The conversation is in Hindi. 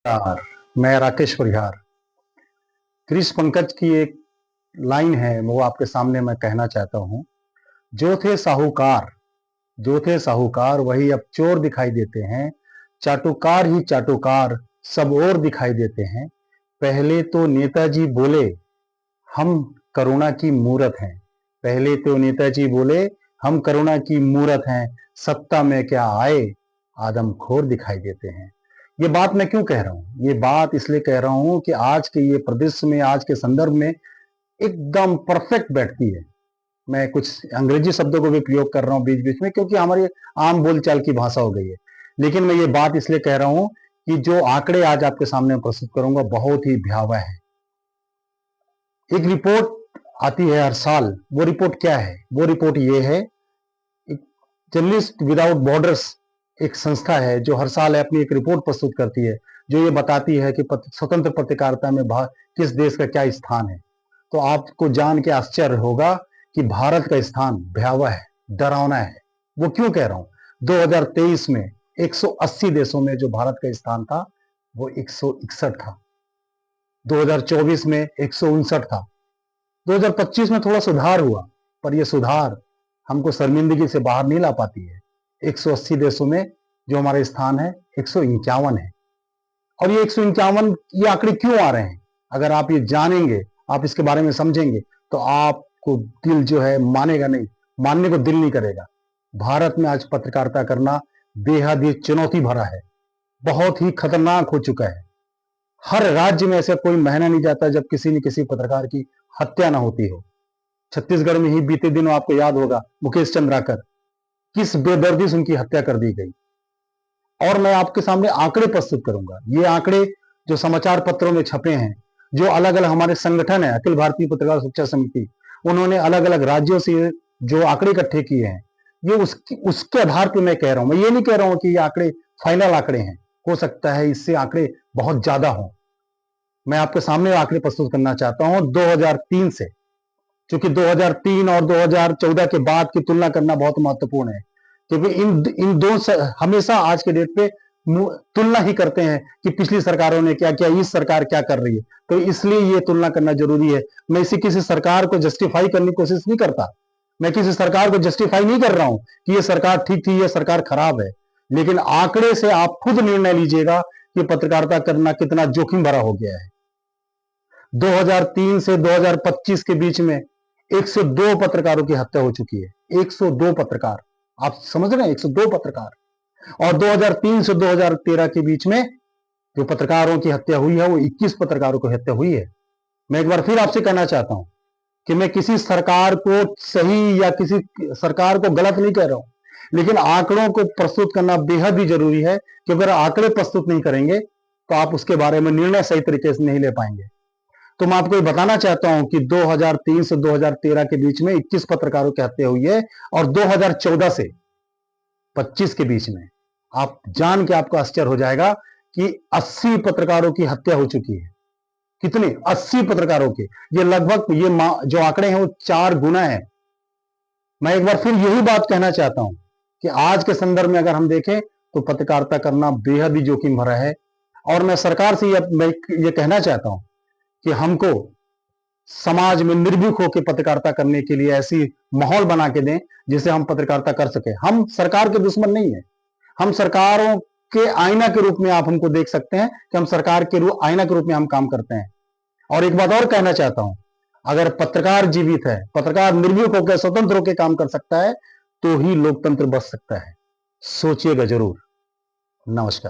नमस्कार। मैं राकेश परिहार। कृष्ण पंकज की एक लाइन है, वो आपके सामने मैं कहना चाहता हूँ। जो थे साहूकार, जो थे साहूकार वही अब चोर दिखाई देते हैं। चाटुकार ही चाटुकार सब और दिखाई देते हैं। पहले तो नेताजी बोले हम करुणा की मूरत हैं। पहले तो नेताजी बोले हम करुणा की मूरत हैं। सत्ता में क्या आए आदमखोर दिखाई देते हैं। ये बात मैं क्यों कह रहा हूं? ये बात इसलिए कह रहा हूं कि आज के ये परिदृश्य में, आज के संदर्भ में एकदम परफेक्ट बैठती है। मैं कुछ अंग्रेजी शब्दों को भी प्रयोग कर रहा हूं बीच बीच में, क्योंकि हमारी आम बोलचाल की भाषा हो गई है। लेकिन मैं ये बात इसलिए कह रहा हूं कि जो आंकड़े आज आपके सामने प्रस्तुत करूंगा बहुत ही भयावह है। एक रिपोर्ट आती है हर साल। वो रिपोर्ट क्या है? वो रिपोर्ट ये है, जर्नलिस्ट विदाउट बॉर्डर्स एक संस्था है जो हर साल अपनी एक रिपोर्ट प्रस्तुत करती है, जो ये बताती है कि स्वतंत्र पत्रकारिता में किस देश का क्या स्थान है। तो आपको जान के आश्चर्य होगा कि भारत का स्थान भयावह है, डरावना है। वो क्यों कह रहा हूं? 2023 में 180 देशों में जो भारत का स्थान था वो 161 था। 2024 में 159 था। 2025 में थोड़ा सुधार हुआ, पर यह सुधार हमको शर्मिंदगी से बाहर नहीं ला पाती है। 180 देशों में जो हमारा स्थान है 151 है। और ये 151 ये आंकड़े क्यों आ रहे हैं? अगर आप ये जानेंगे, आप इसके बारे में समझेंगे, तो आपको दिल जो है मानेगा नहीं, मानने को दिल नहीं करेगा। भारत में आज पत्रकारिता करना बेहद ही चुनौती भरा है, बहुत ही खतरनाक हो चुका है। हर राज्य में ऐसा कोई महीना नहीं जाता जब किसी न किसी पत्रकार की हत्या ना होती हो। छत्तीसगढ़ में ही बीते दिनों आपको याद होगा मुकेश चंद्राकर, किस बेदर्दी से उनकी हत्या कर दी गई। और मैं आपके सामने आंकड़े प्रस्तुत करूंगा। ये आंकड़े जो समाचार पत्रों में छपे हैं, जो अलग अलग हमारे संगठन है, अखिल भारतीय पत्रकार शिक्षा समिति, उन्होंने अलग अलग राज्यों से जो आंकड़े इकट्ठे किए हैं, ये उसके आधार पर मैं कह रहा हूं। मैं ये नहीं कह रहा हूं कि ये आंकड़े फाइनल आंकड़े हैं, हो सकता है इससे आंकड़े बहुत ज्यादा हों। मैं आपके सामने आंकड़े प्रस्तुत करना चाहता हूं 2003 से, क्योंकि 2003 और 2014 के बाद की तुलना करना बहुत महत्वपूर्ण है। क्योंकि इन दो हमेशा आज के डेट पे तुलना ही करते हैं कि पिछली सरकारों ने क्या किया, इस सरकार क्या कर रही है, तो इसलिए ये तुलना करना जरूरी है। मैं किसी सरकार को जस्टिफाई करने की कोशिश नहीं करता। मैं किसी सरकार को जस्टिफाई नहीं कर रहा हूं कि ये सरकार ठीक थी, ये सरकार खराब है। लेकिन आंकड़े से आप खुद निर्णय लीजिएगा कि पत्रकारिता करना कितना जोखिम भरा हो गया है। 2003 से 2025 के बीच में 102 पत्रकारों की हत्या हो चुकी है। 102 पत्रकार, आप समझ रहे हैं, 102 पत्रकार। और 2003 से 2013 के बीच में जो पत्रकारों की हत्या हुई है वो 21 पत्रकारों की हत्या हुई है। मैं एक बार फिर आपसे कहना चाहता हूं कि मैं किसी सरकार को सही या किसी सरकार को गलत नहीं कह रहा हूं, लेकिन आंकड़ों को प्रस्तुत करना बेहद ही जरूरी है, कि अगर आंकड़े प्रस्तुत नहीं करेंगे तो आप उसके बारे में निर्णय सही तरीके से नहीं ले पाएंगे। तो मैं आपको बताना चाहता हूं कि 2003 से 2013 के बीच में 21 पत्रकारों की हत्या हुई है, और 2014 से 25 के बीच में आप जान के आपको आश्चर्य हो जाएगा कि 80 पत्रकारों की हत्या हो चुकी है। कितने? 80 पत्रकारों के। ये लगभग ये जो आंकड़े हैं वो 4 गुना है। मैं एक बार फिर यही बात कहना चाहता हूं कि आज के संदर्भ में अगर हम देखें तो पत्रकारिता करना बेहद ही जोखिम भरा है। और मैं सरकार से ये कहना चाहता हूं कि हमको समाज में निर्भीक होकर पत्रकारिता करने के लिए ऐसी माहौल बना के दें जिससे हम पत्रकारिता कर सके। हम सरकार के दुश्मन नहीं है, हम सरकारों के आईना के रूप में आप हमको देख सकते हैं कि हम सरकार के आईना के रूप में हम काम करते हैं। और एक बात और कहना चाहता हूं, अगर पत्रकार जीवित है, पत्रकार निर्भीक होकर स्वतंत्र होकर काम कर सकता है, तो ही लोकतंत्र बच सकता है। सोचिएगा जरूर। नमस्कार।